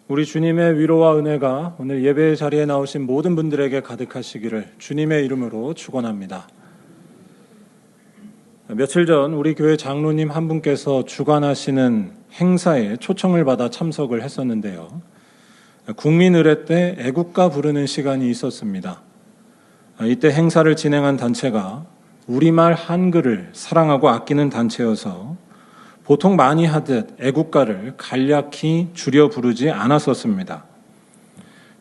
우리 주님의 위로와 은혜가 오늘 예배의 자리에 나오신 모든 분들에게 가득하시기를 주님의 이름으로 축원합니다. 며칠 전 우리 교회 장로님 한 분께서 주관하시는 행사에 초청을 받아 참석을 했었는데요. 국민의례 때 애국가 부르는 시간이 있었습니다. 이때 행사를 진행한 단체가 우리말 한글을 사랑하고 아끼는 단체여서 보통 많이 하듯 애국가를 간략히 줄여 부르지 않았었습니다.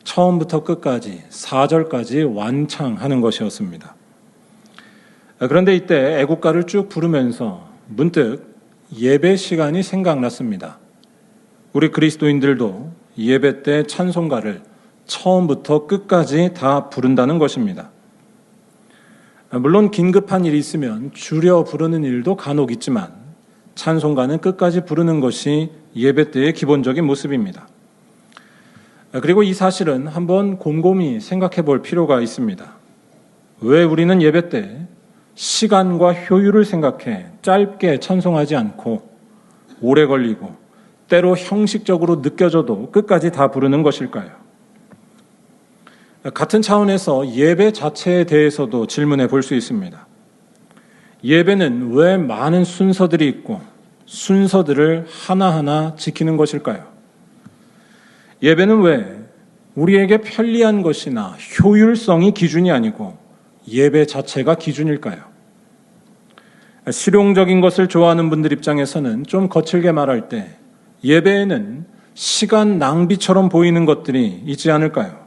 처음부터 끝까지 4절까지 완창하는 것이었습니다. 그런데 이때 애국가를 쭉 부르면서 문득 예배 시간이 생각났습니다. 우리 그리스도인들도 예배 때 찬송가를 처음부터 끝까지 다 부른다는 것입니다. 물론 긴급한 일이 있으면 줄여 부르는 일도 간혹 있지만 찬송가는 끝까지 부르는 것이 예배 때의 기본적인 모습입니다. 그리고 이 사실은 한번 곰곰이 생각해 볼 필요가 있습니다. 왜 우리는 예배 때 시간과 효율을 생각해 짧게 찬송하지 않고 오래 걸리고 때로 형식적으로 느껴져도 끝까지 다 부르는 것일까요? 같은 차원에서 예배 자체에 대해서도 질문해 볼 수 있습니다. 예배는 왜 많은 순서들이 있고 순서들을 하나하나 지키는 것일까요? 예배는 왜 우리에게 편리한 것이나 효율성이 기준이 아니고 예배 자체가 기준일까요? 실용적인 것을 좋아하는 분들 입장에서는 좀 거칠게 말할 때 예배에는 시간 낭비처럼 보이는 것들이 있지 않을까요?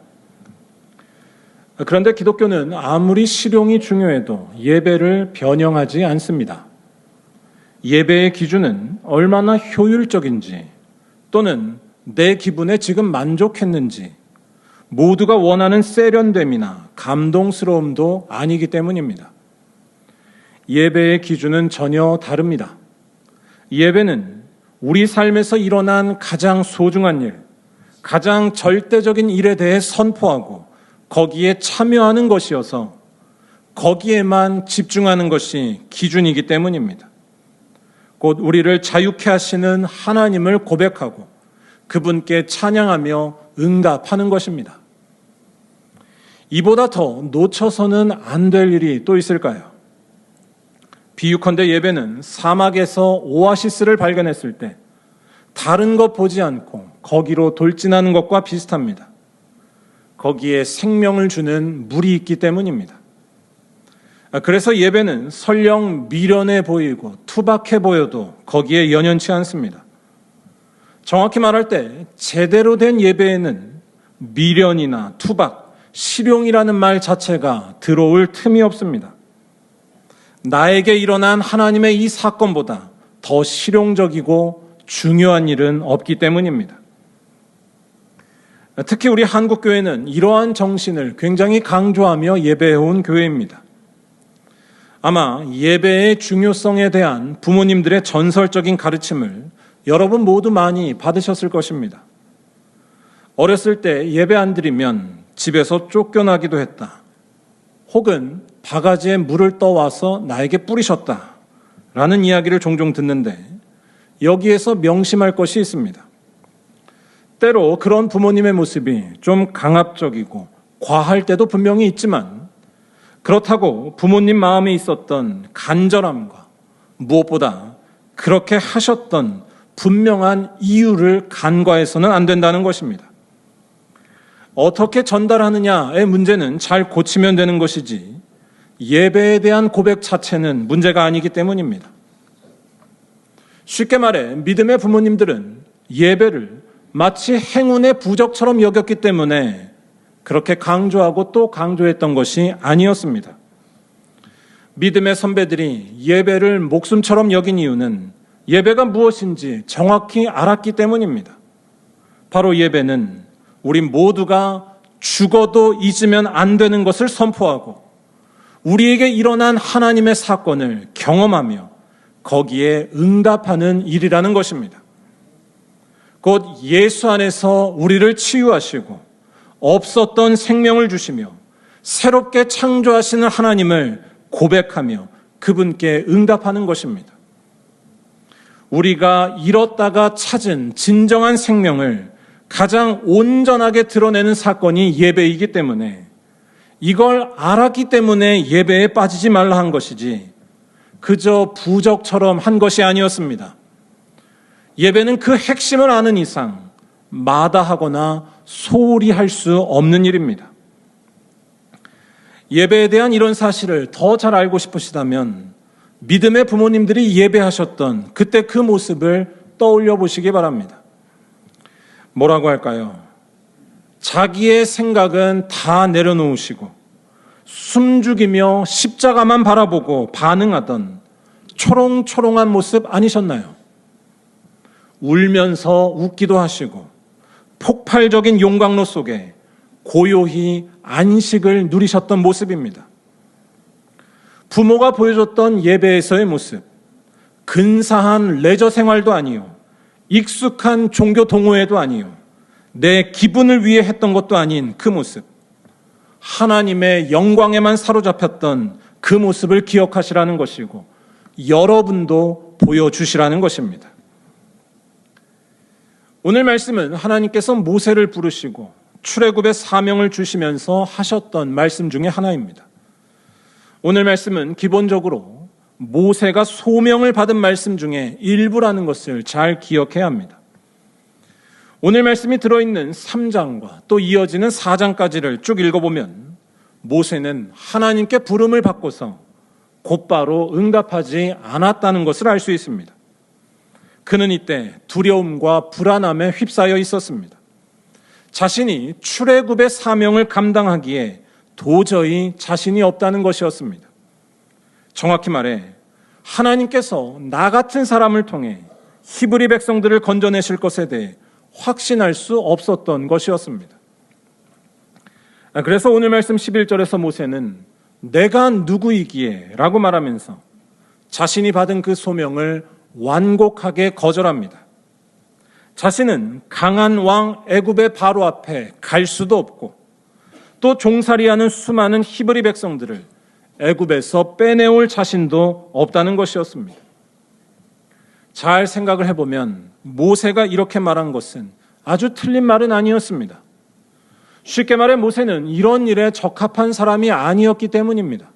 그런데 기독교는 아무리 실용이 중요해도 예배를 변형하지 않습니다. 예배의 기준은 얼마나 효율적인지 또는 내 기분에 지금 만족했는지 모두가 원하는 세련됨이나 감동스러움도 아니기 때문입니다. 예배의 기준은 전혀 다릅니다. 예배는 우리 삶에서 일어난 가장 소중한 일, 가장 절대적인 일에 대해 선포하고 거기에 참여하는 것이어서 거기에만 집중하는 것이 기준이기 때문입니다. 곧 우리를 자유케 하시는 하나님을 고백하고 그분께 찬양하며 응답하는 것입니다. 이보다 더 놓쳐서는 안 될 일이 또 있을까요? 비유컨대 예배는 사막에서 오아시스를 발견했을 때 다른 것 보지 않고 거기로 돌진하는 것과 비슷합니다. 거기에 생명을 주는 물이 있기 때문입니다. 그래서 예배는 설령 미련해 보이고 투박해 보여도 거기에 연연치 않습니다. 정확히 말할 때 제대로 된 예배에는 미련이나 투박, 실용이라는 말 자체가 들어올 틈이 없습니다. 나에게 일어난 하나님의 이 사건보다 더 실용적이고 중요한 일은 없기 때문입니다. 특히 우리 한국교회는 이러한 정신을 굉장히 강조하며 예배해온 교회입니다. 아마 예배의 중요성에 대한 부모님들의 전설적인 가르침을 여러분 모두 많이 받으셨을 것입니다. 어렸을 때 예배 안 드리면 집에서 쫓겨나기도 했다. 혹은 바가지에 물을 떠와서 나에게 뿌리셨다. 라는 이야기를 종종 듣는데 여기에서 명심할 것이 있습니다. 때로 그런 부모님의 모습이 좀 강압적이고 과할 때도 분명히 있지만 그렇다고 부모님 마음에 있었던 간절함과 무엇보다 그렇게 하셨던 분명한 이유를 간과해서는 안 된다는 것입니다. 어떻게 전달하느냐의 문제는 잘 고치면 되는 것이지 예배에 대한 고백 자체는 문제가 아니기 때문입니다. 쉽게 말해 믿음의 부모님들은 예배를 마치 행운의 부적처럼 여겼기 때문에 그렇게 강조하고 또 강조했던 것이 아니었습니다. 믿음의 선배들이 예배를 목숨처럼 여긴 이유는 예배가 무엇인지 정확히 알았기 때문입니다. 바로 예배는 우리 모두가 죽어도 잊으면 안 되는 것을 선포하고 우리에게 일어난 하나님의 사건을 경험하며 거기에 응답하는 일이라는 것입니다. 곧 예수 안에서 우리를 치유하시고 없었던 생명을 주시며 새롭게 창조하시는 하나님을 고백하며 그분께 응답하는 것입니다. 우리가 잃었다가 찾은 진정한 생명을 가장 온전하게 드러내는 사건이 예배이기 때문에 이걸 알았기 때문에 예배에 빠지지 말라 한 것이지 그저 부적처럼 한 것이 아니었습니다. 예배는 그 핵심을 아는 이상 마다하거나 소홀히 할 수 없는 일입니다. 예배에 대한 이런 사실을 더 잘 알고 싶으시다면 믿음의 부모님들이 예배하셨던 그때 그 모습을 떠올려 보시기 바랍니다. 뭐라고 할까요? 자기의 생각은 다 내려놓으시고 숨죽이며 십자가만 바라보고 반응하던 초롱초롱한 모습 아니셨나요? 울면서 웃기도 하시고 폭발적인 용광로 속에 고요히 안식을 누리셨던 모습입니다. 부모가 보여줬던 예배에서의 모습, 근사한 레저 생활도 아니요, 익숙한 종교 동호회도 아니요, 내 기분을 위해 했던 것도 아닌 그 모습, 하나님의 영광에만 사로잡혔던 그 모습을 기억하시라는 것이고 여러분도 보여주시라는 것입니다. 오늘 말씀은 하나님께서 모세를 부르시고 출애굽의 사명을 주시면서 하셨던 말씀 중에 하나입니다. 오늘 말씀은 기본적으로 모세가 소명을 받은 말씀 중에 일부라는 것을 잘 기억해야 합니다. 오늘 말씀이 들어있는 3장과 또 이어지는 4장까지를 쭉 읽어보면 모세는 하나님께 부름을 받고서 곧바로 응답하지 않았다는 것을 알 수 있습니다. 그는 이때 두려움과 불안함에 휩싸여 있었습니다. 자신이 출애굽의 사명을 감당하기에 도저히 자신이 없다는 것이었습니다. 정확히 말해 하나님께서 나 같은 사람을 통해 히브리 백성들을 건져내실 것에 대해 확신할 수 없었던 것이었습니다. 그래서 오늘 말씀 11절에서 모세는 내가 누구이기에 라고 말하면서 자신이 받은 그 소명을 완곡하게 거절합니다. 자신은 강한 왕 애굽의 바로 앞에 갈 수도 없고 또 종살이하는 수많은 히브리 백성들을 애굽에서 빼내올 자신도 없다는 것이었습니다. 잘 생각을 해보면 모세가 이렇게 말한 것은 아주 틀린 말은 아니었습니다. 쉽게 말해 모세는 이런 일에 적합한 사람이 아니었기 때문입니다.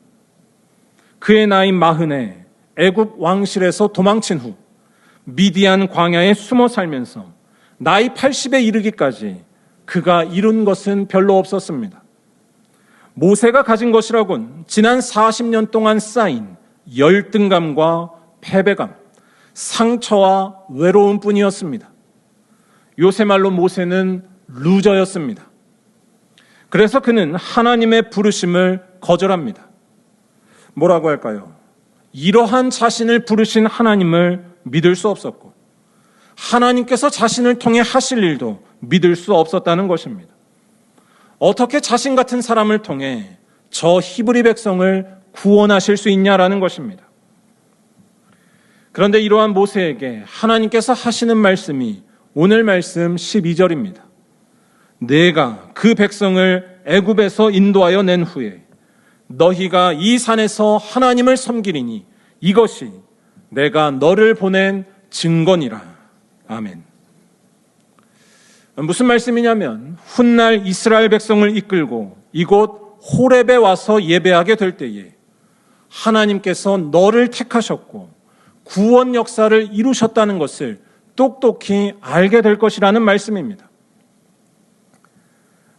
그의 나이 40에 애굽 왕실에서 도망친 후 미디안 광야에 숨어 살면서 나이 80에 이르기까지 그가 이룬 것은 별로 없었습니다. 모세가 가진 것이라곤 지난 40년 동안 쌓인 열등감과 패배감, 상처와 외로움뿐이었습니다. 요새 말로 모세는 루저였습니다. 그래서 그는 하나님의 부르심을 거절합니다. 뭐라고 할까요? 이러한 자신을 부르신 하나님을 믿을 수 없었고 하나님께서 자신을 통해 하실 일도 믿을 수 없었다는 것입니다. 어떻게 자신 같은 사람을 통해 저 히브리 백성을 구원하실 수 있냐라는 것입니다. 그런데 이러한 모세에게 하나님께서 하시는 말씀이 오늘 말씀 12절입니다. 내가 그 백성을 애굽에서 인도하여 낸 후에 너희가 이 산에서 하나님을 섬기리니 이것이 내가 너를 보낸 증거니라. 아멘. 무슨 말씀이냐면 훗날 이스라엘 백성을 이끌고 이곳 호렙에 와서 예배하게 될 때에 하나님께서 너를 택하셨고 구원 역사를 이루셨다는 것을 똑똑히 알게 될 것이라는 말씀입니다.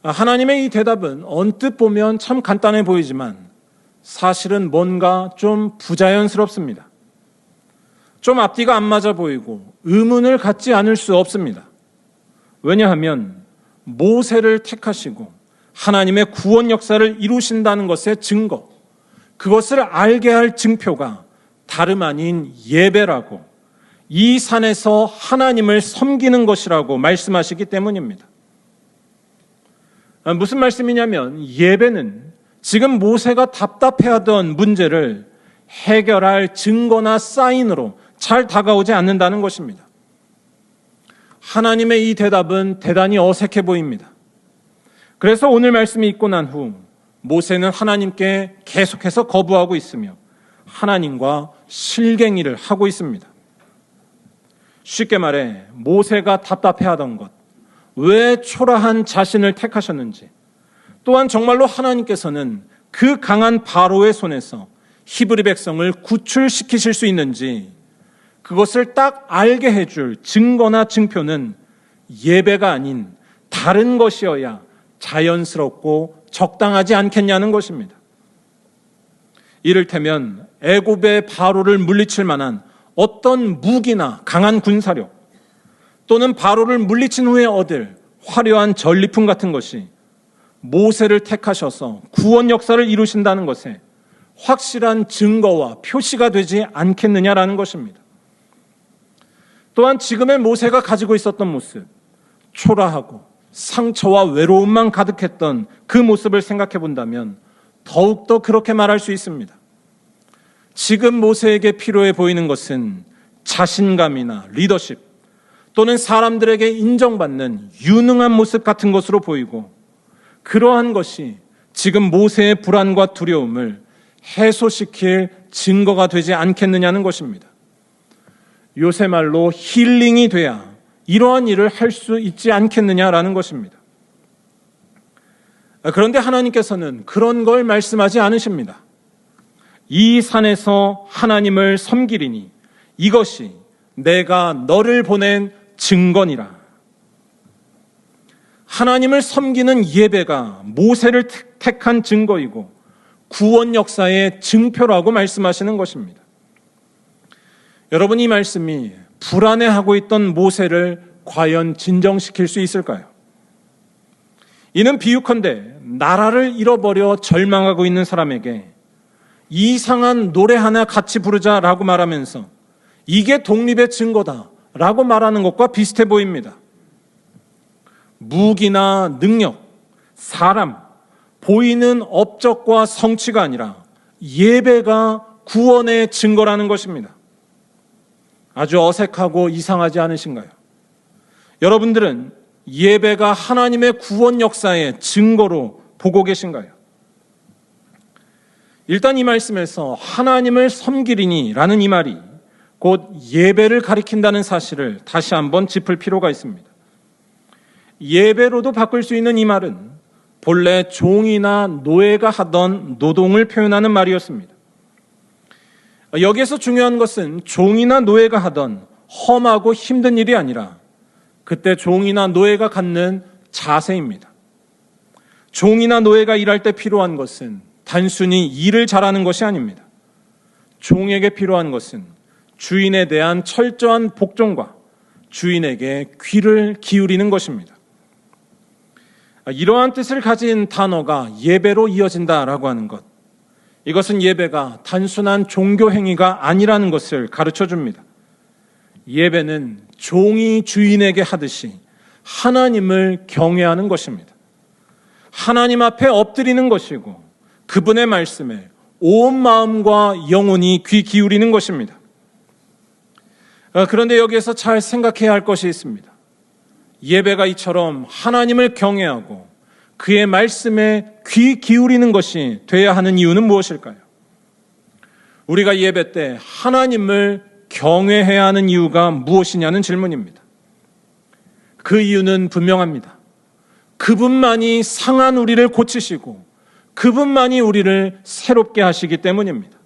하나님의 이 대답은 언뜻 보면 참 간단해 보이지만 사실은 뭔가 좀 부자연스럽습니다. 좀 앞뒤가 안 맞아 보이고 의문을 갖지 않을 수 없습니다. 왜냐하면 모세를 택하시고 하나님의 구원 역사를 이루신다는 것의 증거, 그것을 알게 할 증표가 다름 아닌 예배라고, 이 산에서 하나님을 섬기는 것이라고 말씀하시기 때문입니다. 무슨 말씀이냐면 예배는 지금 모세가 답답해하던 문제를 해결할 증거나 사인으로 잘 다가오지 않는다는 것입니다. 하나님의 이 대답은 대단히 어색해 보입니다. 그래서 오늘 말씀이 있고 난 후 모세는 하나님께 계속해서 거부하고 있으며 하나님과 실갱이를 하고 있습니다. 쉽게 말해 모세가 답답해하던 것, 왜 초라한 자신을 택하셨는지, 또한 정말로 하나님께서는 그 강한 바로의 손에서 히브리 백성을 구출시키실 수 있는지, 그것을 딱 알게 해줄 증거나 증표는 예배가 아닌 다른 것이어야 자연스럽고 적당하지 않겠냐는 것입니다. 이를테면 애굽의 바로를 물리칠 만한 어떤 무기나 강한 군사력, 또는 바로를 물리친 후에 얻을 화려한 전리품 같은 것이 모세를 택하셔서 구원 역사를 이루신다는 것에 확실한 증거와 표시가 되지 않겠느냐라는 것입니다. 또한 지금의 모세가 가지고 있었던 모습, 초라하고 상처와 외로움만 가득했던 그 모습을 생각해 본다면 더욱더 그렇게 말할 수 있습니다. 지금 모세에게 필요해 보이는 것은 자신감이나 리더십, 또는 사람들에게 인정받는 유능한 모습 같은 것으로 보이고, 그러한 것이 지금 모세의 불안과 두려움을 해소시킬 증거가 되지 않겠느냐는 것입니다. 요새 말로 힐링이 돼야 이러한 일을 할 수 있지 않겠느냐라는 것입니다. 그런데 하나님께서는 그런 걸 말씀하지 않으십니다. 이 산에서 하나님을 섬기리니 이것이 내가 너를 보낸 증거니라. 하나님을 섬기는 예배가 모세를 택한 증거이고 구원 역사의 증표라고 말씀하시는 것입니다. 여러분, 이 말씀이 불안해하고 있던 모세를 과연 진정시킬 수 있을까요? 이는 비유컨대 나라를 잃어버려 절망하고 있는 사람에게 이상한 노래 하나 같이 부르자라고 말하면서 이게 독립의 증거다라고 말하는 것과 비슷해 보입니다. 무기나 능력, 사람, 보이는 업적과 성취가 아니라 예배가 구원의 증거라는 것입니다. 아주 어색하고 이상하지 않으신가요? 여러분들은 예배가 하나님의 구원 역사의 증거로 보고 계신가요? 일단 이 말씀에서 하나님을 섬기리니 라는 이 말이 곧 예배를 가리킨다는 사실을 다시 한번 짚을 필요가 있습니다. 예배로도 바꿀 수 있는 이 말은 본래 종이나 노예가 하던 노동을 표현하는 말이었습니다. 여기에서 중요한 것은 종이나 노예가 하던 험하고 힘든 일이 아니라 그때 종이나 노예가 갖는 자세입니다. 종이나 노예가 일할 때 필요한 것은 단순히 일을 잘하는 것이 아닙니다. 종에게 필요한 것은 주인에 대한 철저한 복종과 주인에게 귀를 기울이는 것입니다. 이러한 뜻을 가진 단어가 예배로 이어진다라고 하는 것, 이것은 예배가 단순한 종교 행위가 아니라는 것을 가르쳐 줍니다. 예배는 종이 주인에게 하듯이 하나님을 경외하는 것입니다. 하나님 앞에 엎드리는 것이고 그분의 말씀에 온 마음과 영혼이 귀 기울이는 것입니다. 그런데 여기에서 잘 생각해야 할 것이 있습니다. 예배가 이처럼 하나님을 경외하고 그의 말씀에 귀 기울이는 것이 돼야 하는 이유는 무엇일까요? 우리가 예배 때 하나님을 경외해야 하는 이유가 무엇이냐는 질문입니다. 그 이유는 분명합니다. 그분만이 상한 우리를 고치시고 그분만이 우리를 새롭게 하시기 때문입니다.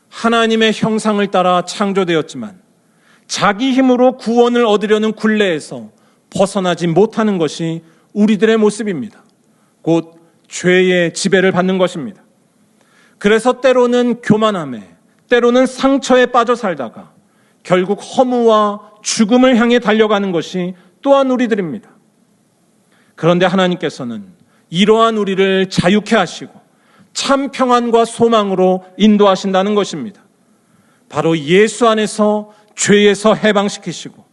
하나님의 형상을 따라 창조되었지만 자기 힘으로 구원을 얻으려는 굴레에서 벗어나지 못하는 것이 우리들의 모습입니다. 곧 죄의 지배를 받는 것입니다. 그래서 때로는 교만함에, 때로는 상처에 빠져 살다가 결국 허무와 죽음을 향해 달려가는 것이 또한 우리들입니다. 그런데 하나님께서는 이러한 우리를 자유케 하시고 참 평안과 소망으로 인도하신다는 것입니다. 바로 예수 안에서 죄에서 해방시키시고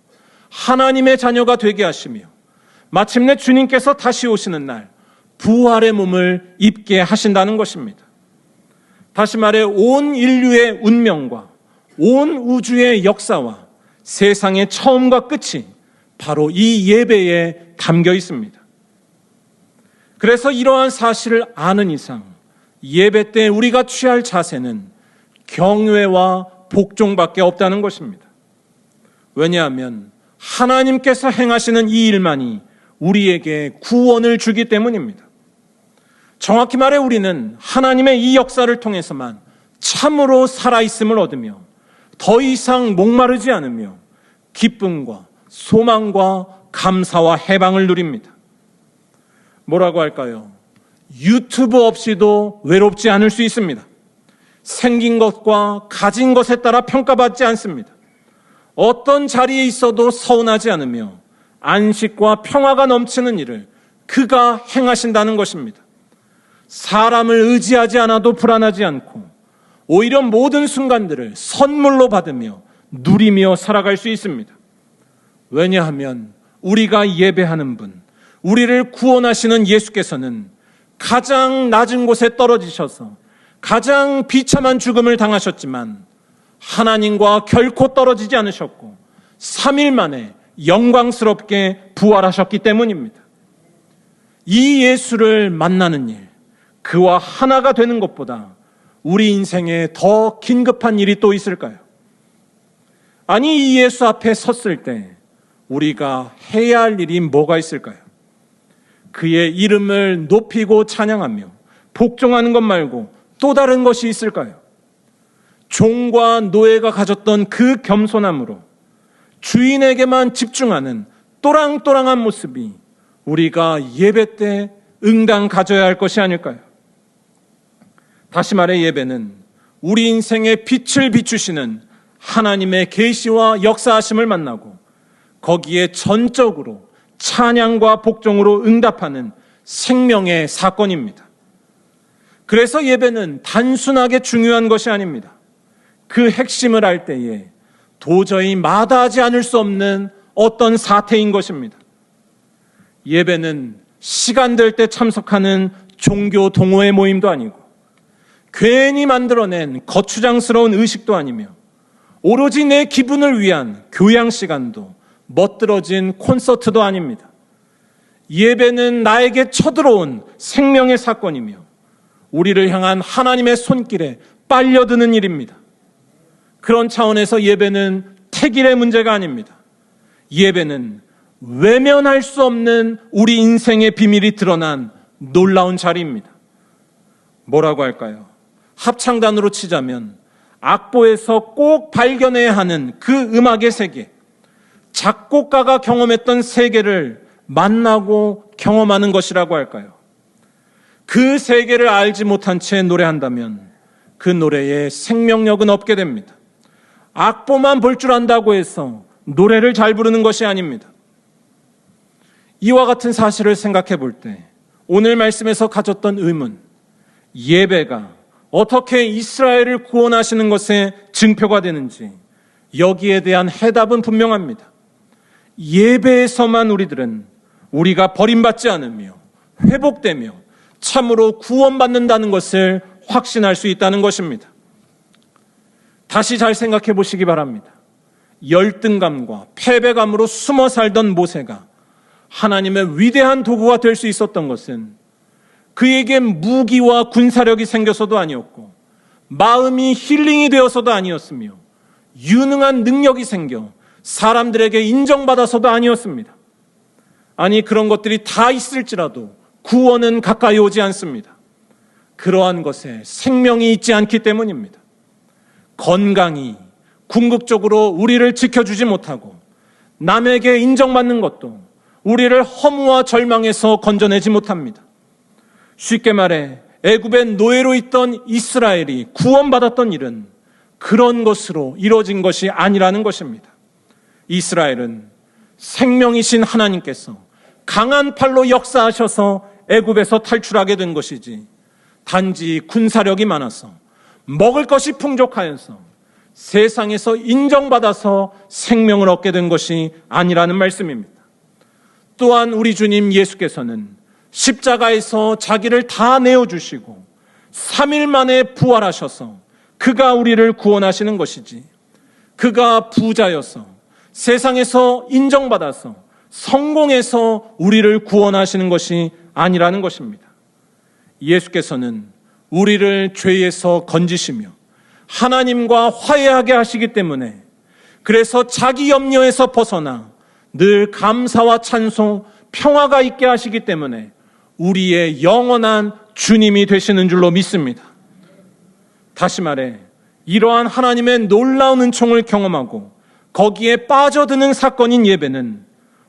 하나님의 자녀가 되게 하시며 마침내 주님께서 다시 오시는 날 부활의 몸을 입게 하신다는 것입니다. 다시 말해 온 인류의 운명과 온 우주의 역사와 세상의 처음과 끝이 바로 이 예배에 담겨 있습니다. 그래서 이러한 사실을 아는 이상 예배 때 우리가 취할 자세는 경외와 복종밖에 없다는 것입니다. 왜냐하면 하나님께서 행하시는 이 일만이 우리에게 구원을 주기 때문입니다. 정확히 말해 우리는 하나님의 이 역사를 통해서만 참으로 살아있음을 얻으며 더 이상 목마르지 않으며 기쁨과 소망과 감사와 해방을 누립니다. 뭐라고 할까요? 유튜브 없이도 외롭지 않을 수 있습니다. 생긴 것과 가진 것에 따라 평가받지 않습니다. 어떤 자리에 있어도 서운하지 않으며 안식과 평화가 넘치는 일을 그가 행하신다는 것입니다. 사람을 의지하지 않아도 불안하지 않고 오히려 모든 순간들을 선물로 받으며 누리며 살아갈 수 있습니다. 왜냐하면 우리가 예배하는 분, 우리를 구원하시는 예수께서는 가장 낮은 곳에 떨어지셔서 가장 비참한 죽음을 당하셨지만 하나님과 결코 떨어지지 않으셨고 3일 만에 영광스럽게 부활하셨기 때문입니다. 이 예수를 만나는 일, 그와 하나가 되는 것보다 우리 인생에 더 긴급한 일이 또 있을까요? 아니, 이 예수 앞에 섰을 때 우리가 해야 할 일이 뭐가 있을까요? 그의 이름을 높이고 찬양하며 복종하는 것 말고 또 다른 것이 있을까요? 종과 노예가 가졌던 그 겸손함으로 주인에게만 집중하는 또랑또랑한 모습이 우리가 예배 때 응당 가져야 할 것이 아닐까요? 다시 말해 예배는 우리 인생의 빛을 비추시는 하나님의 계시와 역사하심을 만나고 거기에 전적으로 찬양과 복종으로 응답하는 생명의 사건입니다. 그래서 예배는 단순하게 중요한 것이 아닙니다. 그 핵심을 알 때에 도저히 마다하지 않을 수 없는 어떤 사태인 것입니다. 예배는 시간 될 때 참석하는 종교 동호회 모임도 아니고 괜히 만들어낸 거추장스러운 의식도 아니며 오로지 내 기분을 위한 교양 시간도 멋들어진 콘서트도 아닙니다. 예배는 나에게 쳐들어온 생명의 사건이며 우리를 향한 하나님의 손길에 빨려드는 일입니다. 그런 차원에서 예배는 택일의 문제가 아닙니다. 예배는 외면할 수 없는 우리 인생의 비밀이 드러난 놀라운 자리입니다. 뭐라고 할까요? 합창단으로 치자면 악보에서 꼭 발견해야 하는 그 음악의 세계, 작곡가가 경험했던 세계를 만나고 경험하는 것이라고 할까요? 그 세계를 알지 못한 채 노래한다면 그 노래에 생명력은 없게 됩니다. 악보만 볼 줄 안다고 해서 노래를 잘 부르는 것이 아닙니다. 이와 같은 사실을 생각해 볼 때 오늘 말씀에서 가졌던 의문, 예배가 어떻게 이스라엘을 구원하시는 것에 증표가 되는지 여기에 대한 해답은 분명합니다. 예배에서만 우리가 버림받지 않으며 회복되며 참으로 구원받는다는 것을 확신할 수 있다는 것입니다. 다시 잘 생각해 보시기 바랍니다. 열등감과 패배감으로 숨어 살던 모세가 하나님의 위대한 도구가 될 수 있었던 것은 그에게 무기와 군사력이 생겨서도 아니었고 마음이 힐링이 되어서도 아니었으며 유능한 능력이 생겨 사람들에게 인정받아서도 아니었습니다. 아니, 그런 것들이 다 있을지라도 구원은 가까이 오지 않습니다. 그러한 것에 생명이 있지 않기 때문입니다. 건강이 궁극적으로 우리를 지켜주지 못하고 남에게 인정받는 것도 우리를 허무와 절망에서 건져내지 못합니다. 쉽게 말해 애굽의 노예로 있던 이스라엘이 구원받았던 일은 그런 것으로 이루어진 것이 아니라는 것입니다. 이스라엘은 생명이신 하나님께서 강한 팔로 역사하셔서 애굽에서 탈출하게 된 것이지 단지 군사력이 많아서 먹을 것이 풍족하여서 세상에서 인정받아서 생명을 얻게 된 것이 아니라는 말씀입니다. 또한 우리 주님 예수께서는 십자가에서 자기를 다 내어주시고 3일 만에 부활하셔서 그가 우리를 구원하시는 것이지 그가 부자여서 세상에서 인정받아서 성공해서 우리를 구원하시는 것이 아니라는 것입니다. 예수께서는 우리를 죄에서 건지시며 하나님과 화해하게 하시기 때문에 그래서 자기 염려에서 벗어나 늘 감사와 찬송, 평화가 있게 하시기 때문에 우리의 영원한 주님이 되시는 줄로 믿습니다. 다시 말해 이러한 하나님의 놀라운 은총을 경험하고 거기에 빠져드는 사건인 예배는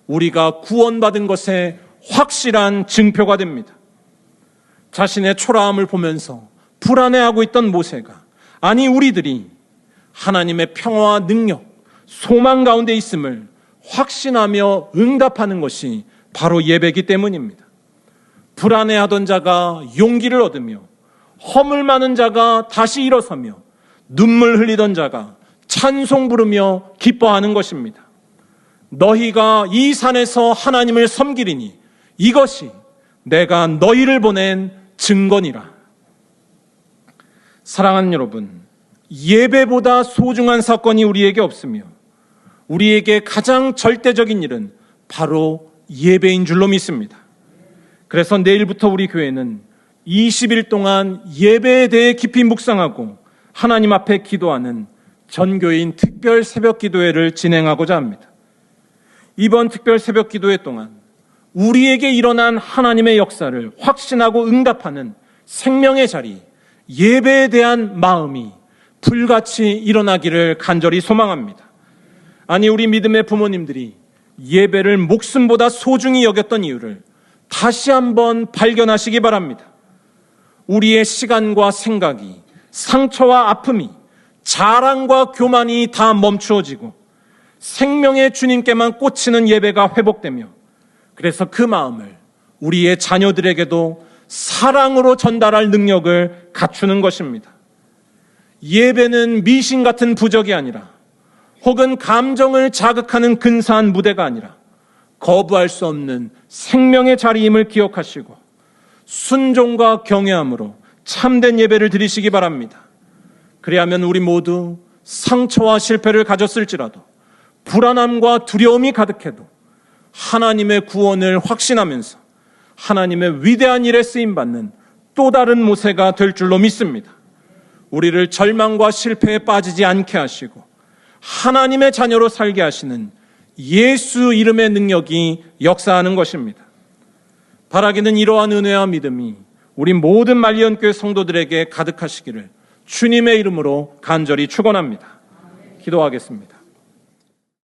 우리가 구원받은 것의 확실한 증표가 됩니다. 자신의 초라함을 보면서 불안해하고 있던 모세가, 아니 우리들이 하나님의 평화와 능력, 소망 가운데 있음을 확신하며 응답하는 것이 바로 예배이기 때문입니다. 불안해하던 자가 용기를 얻으며 허물 많은 자가 다시 일어서며 눈물 흘리던 자가 찬송 부르며 기뻐하는 것입니다. 너희가 이 산에서 하나님을 섬기리니 이것이 내가 너희를 보낸 증거니라. 사랑하는 여러분, 예배보다 소중한 사건이 우리에게 없으며 우리에게 가장 절대적인 일은 바로 예배인 줄로 믿습니다. 그래서 내일부터 우리 교회는 20일 동안 예배에 대해 깊이 묵상하고 하나님 앞에 기도하는 전교인 특별 새벽 기도회를 진행하고자 합니다. 이번 특별 새벽 기도회 동안 우리에게 일어난 하나님의 역사를 확신하고 응답하는 생명의 자리, 예배에 대한 마음이 불같이 일어나기를 간절히 소망합니다. 아니 우리 믿음의 부모님들이 예배를 목숨보다 소중히 여겼던 이유를 다시 한번 발견하시기 바랍니다. 우리의 시간과 생각이, 상처와 아픔이, 자랑과 교만이 다 멈추어지고 생명의 주님께만 꽂히는 예배가 회복되며, 그래서 그 마음을 우리의 자녀들에게도 사랑으로 전달할 능력을 갖추는 것입니다. 예배는 미신 같은 부적이 아니라, 혹은 감정을 자극하는 근사한 무대가 아니라 거부할 수 없는 생명의 자리임을 기억하시고 순종과 경외함으로 참된 예배를 드리시기 바랍니다. 그리하면 우리 모두 상처와 실패를 가졌을지라도, 불안함과 두려움이 가득해도 하나님의 구원을 확신하면서 하나님의 위대한 일에 쓰임받는 또 다른 모세가 될 줄로 믿습니다. 우리를 절망과 실패에 빠지지 않게 하시고 하나님의 자녀로 살게 하시는 예수 이름의 능력이 역사하는 것입니다. 바라기는 이러한 은혜와 믿음이 우리 모든 말리언교회 성도들에게 가득하시기를 주님의 이름으로 간절히 축원합니다. 기도하겠습니다.